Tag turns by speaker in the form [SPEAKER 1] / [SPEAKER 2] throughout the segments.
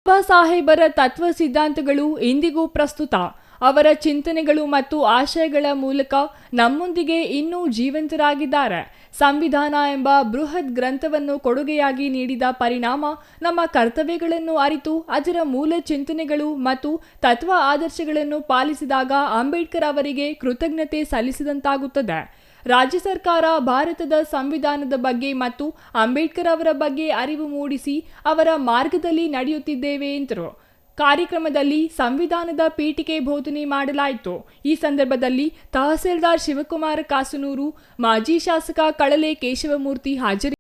[SPEAKER 1] ಬಾಬಾ ಸಾಹೇಬರ ತತ್ವ ಸಿದ್ಧಾಂತಗಳು ಇಂದಿಗೂ ಪ್ರಸ್ತುತ. ಅವರ ಚಿಂತನೆಗಳು ಮತ್ತು ಆಶಯಗಳ ಮೂಲಕ ನಮ್ಮೊಂದಿಗೆ ಇನ್ನೂ ಜೀವಂತರಾಗಿದ್ದಾರೆ. ಸಂವಿಧಾನ ಎಂಬ ಬೃಹತ್ ಗ್ರಂಥವನ್ನು ಕೊಡುಗೆಯಾಗಿ ನೀಡಿದ ಪರಿಣಾಮ ನಮ್ಮ ಕರ್ತವ್ಯಗಳನ್ನು ಅರಿತು ಅದರ ಮೂಲ ಚಿಂತನೆಗಳು ಮತ್ತು ತತ್ವ ಆದರ್ಶಗಳನ್ನು ಪಾಲಿಸಿದಾಗ ಅಂಬೇಡ್ಕರ್ ಅವರಿಗೆ ಕೃತಜ್ಞತೆ ಸಲ್ಲಿಸಿದಂತಾಗುತ್ತದೆ. ರಾಜ್ಯ ಸರ್ಕಾರ ಭಾರತದ ಸಂವಿಧಾನದ ಬಗ್ಗೆ ಮತ್ತು ಅಂಬೇಡ್ಕರ್ ಅವರ ಬಗ್ಗೆ ಅರಿವು ಮೂಡಿಸಿ ಅವರ ಮಾರ್ಗದಲ್ಲಿ ನಡೆಯುತ್ತಿದ್ದೇವೆ ಎಂದರು. ಕಾರ್ಯಕ್ರಮದಲ್ಲಿ ಸಂವಿಧಾನದ ಪೀಠಿಕೆ ಬೋಧನೆ ಮಾಡಲಾಯಿತು. ಈ ಸಂದರ್ಭದಲ್ಲಿ ತಹಸೀಲ್ದಾರ್ ಶಿವಕುಮಾರ ಕಾಸನೂರು, ಮಾಜಿ ಶಾಸಕ ಕಳಲೆ ಕೇಶವಮೂರ್ತಿ ಹಾಜರಿ.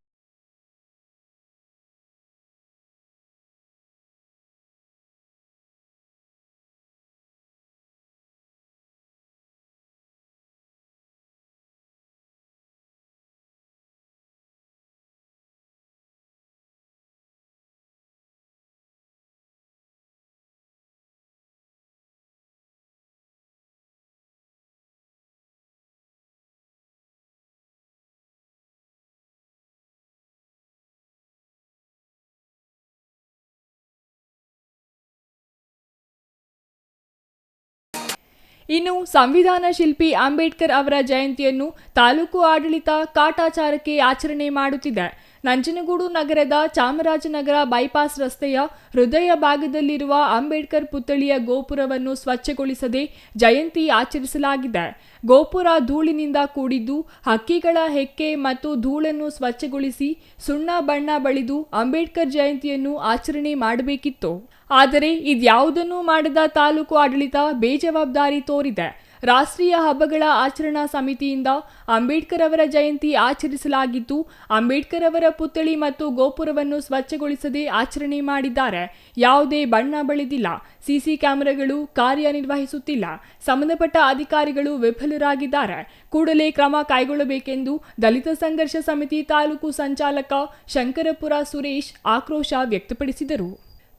[SPEAKER 1] ಇನ್ನು ಸಂವಿಧಾನ ಶಿಲ್ಪಿ ಅಂಬೇಡ್ಕರ್ ಅವರ ಜಯಂತಿಯನ್ನು ತಾಲೂಕು ಆಡಳಿತ ಕಾಟಾಚಾರಕ್ಕೆ ಆಚರಣೆ ಮಾಡುತ್ತಿದೆ. ನಂಜನಗೂಡು ನಗರದ ಚಾಮರಾಜನಗರ ಬೈಪಾಸ್ ರಸ್ತೆಯ ಹೃದಯ ಭಾಗದಲ್ಲಿರುವ ಅಂಬೇಡ್ಕರ್ ಪುತ್ಥಳಿಯ ಗೋಪುರವನ್ನು ಸ್ವಚ್ಛಗೊಳಿಸದೆ ಜಯಂತಿ ಆಚರಿಸಲಾಗಿದೆ. ಗೋಪುರ ಧೂಳಿನಿಂದ ಕೂಡಿದ್ದು, ಹಕ್ಕಿಗಳ ಹೆಕ್ಕೆ ಮತ್ತು ಧೂಳನ್ನು ಸ್ವಚ್ಛಗೊಳಿಸಿ ಸುಣ್ಣ ಬಣ್ಣ ಬಳಿದು ಅಂಬೇಡ್ಕರ್ ಜಯಂತಿಯನ್ನು ಆಚರಣೆ ಮಾಡಬೇಕಿತ್ತು. ಆದರೆ ಇದ್ಯಾವುದನ್ನೂ ಮಾಡದ ತಾಲೂಕು ಆಡಳಿತ ಬೇಜವಾಬ್ದಾರಿ ತೋರಿದೆ. ರಾಷ್ಟ್ರೀಯ ಹಬ್ಬಗಳ ಆಚರಣಾ ಸಮಿತಿಯಿಂದ ಅಂಬೇಡ್ಕರ್ ಅವರ ಜಯಂತಿ ಆಚರಿಸಲಾಗಿದ್ದು, ಅಂಬೇಡ್ಕರ್ ಅವರ ಪುತ್ಥಳಿ ಮತ್ತು ಗೋಪುರವನ್ನು ಸ್ವಚ್ಛಗೊಳಿಸದೆ ಆಚರಣೆ ಮಾಡಿದ್ದಾರೆ. ಯಾವುದೇ ಬಣ್ಣ ಬಳಿದಿಲ್ಲ. ಸಿಸಿ ಕ್ಯಾಮೆರಾಗಳು ಕಾರ್ಯನಿರ್ವಹಿಸುತ್ತಿಲ್ಲ. ಸಂಬಂಧಪಟ್ಟ ಅಧಿಕಾರಿಗಳು ವಿಫಲರಾಗಿದ್ದಾರೆ. ಕೂಡಲೇ ಕ್ರಮ ಕೈಗೊಳ್ಳಬೇಕೆಂದು ದಲಿತ ಸಂಘರ್ಷ ಸಮಿತಿ ತಾಲೂಕು ಸಂಚಾಲಕ ಶಂಕರಪುರ ಸುರೇಶ್ ಆಕ್ರೋಶ ವ್ಯಕ್ತಪಡಿಸಿದರು.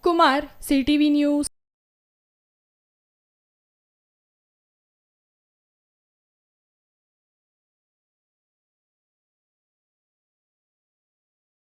[SPEAKER 1] Kumar, CTV news.